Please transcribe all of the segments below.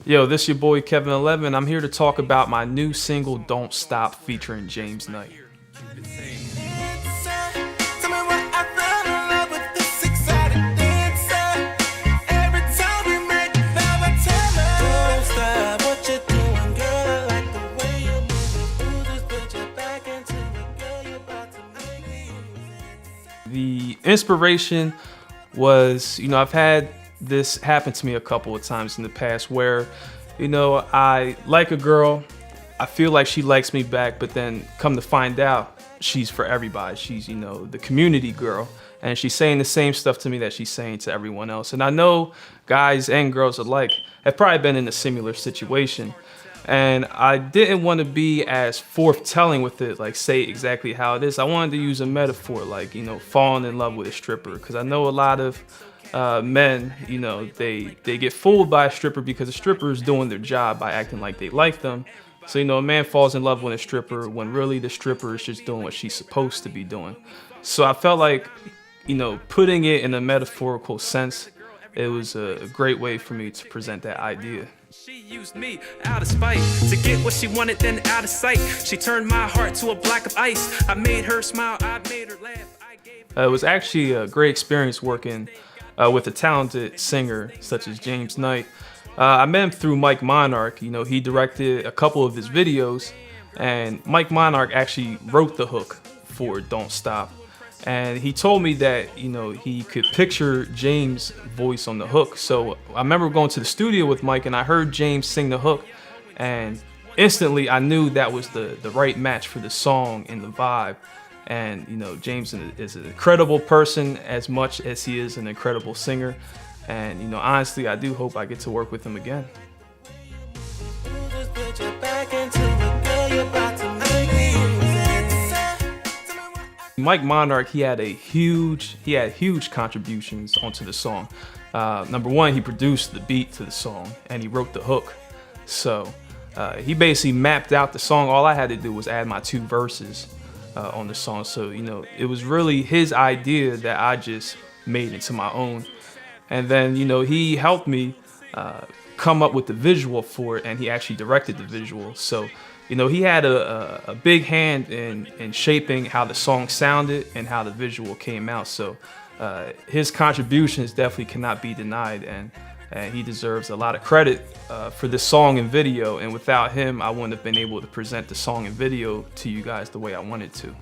Yo, this your boy Kevin 11. I'm here to talk about my new single Don't Stop featuring James Knight. The inspiration was, I've had this happen to me a couple of times in the past where, I like a girl, I feel like she likes me back, but then come to find out she's for everybody. She's, the community girl, and she's saying the same stuff to me that she's saying to everyone else. And I know guys and girls alike have probably been in a similar situation. And I didn't want to be as forthtelling with it, like say exactly how it is. I wanted to use a metaphor, like, falling in love with a stripper. Because I know a lot of men, they get fooled by a stripper because a stripper is doing their job by acting like they like them. So, a man falls in love with a stripper when really the stripper is just doing what she's supposed to be doing. So I felt like, putting it in a metaphorical sense, it was a great way for me to present that idea. She used me out of spite to get what she wanted, then out of sight. She turned my heart to a block of ice. I made her smile, I made her laugh. It was actually a great experience working with a talented singer such as James Knight. I met him through Mike Monarch. He directed a couple of his videos, and Mike Monarch actually wrote the hook for Don't Stop. And he told me that, he could picture James' voice on the hook. So I remember going to the studio with Mike and I heard James sing the hook, and instantly I knew that was the right match for the song and the vibe. And, James is an incredible person as much as he is an incredible singer. And, honestly, I do hope I get to work with him again. Mike Monarch, he had huge contributions onto the song. Number one, he produced the beat to the song and he wrote the hook. So he basically mapped out the song. All I had to do was add my 2 verses on the song. So, it was really his idea that I just made into my own. And then, he helped me come up with the visual for it, and he actually directed the visual. So, he had a big hand in shaping how the song sounded and how the visual came out. So his contributions definitely cannot be denied, and he deserves a lot of credit for this song and video. And without him, I wouldn't have been able to present the song and video to you guys the way I wanted to.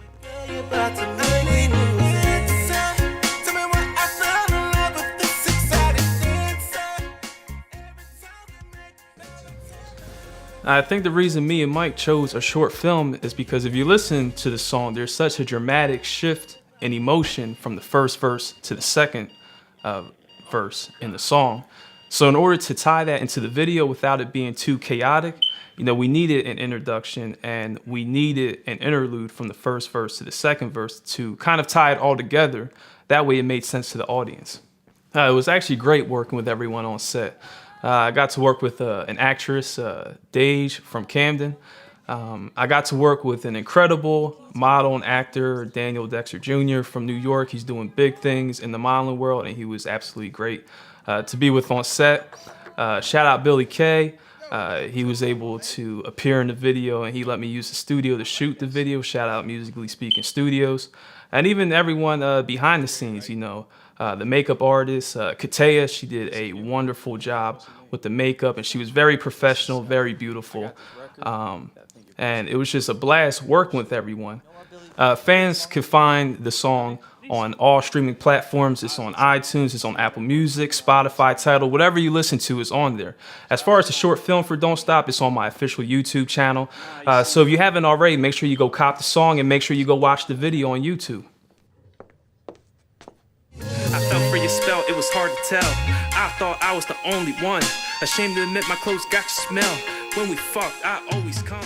I think the reason me and Mike chose a short film is because if you listen to the song, there's such a dramatic shift in emotion from the first verse to the second verse in the song. So in order to tie that into the video without it being too chaotic, we needed an introduction and we needed an interlude from the first verse to the second verse to kind of tie it all together. That way it made sense to the audience. It was actually great working with everyone on set. I got to work with an actress, Dage from Camden. I got to work with an incredible model and actor, Daniel Dexter Jr. from New York. He's doing big things in the modeling world, and he was absolutely great to be with on set. Shout out Billy Kay. He was able to appear in the video, and he let me use the studio to shoot the video. Shout out Musically Speaking Studios. And even everyone behind the scenes, the makeup artist, Katea, she did a wonderful job with the makeup, and she was very professional, very beautiful. And it was just a blast working with everyone. Fans can find the song on all streaming platforms. It's on iTunes, it's on Apple Music, Spotify, Tidal, whatever you listen to is on there. As far as the short film for Don't Stop, it's on my official YouTube channel. So if you haven't already, make sure you go cop the song and make sure you go watch the video on YouTube. I fell for your spell, it was hard to tell. I thought I was the only one. Ashamed to admit my clothes got your smell. When we fucked, I always come.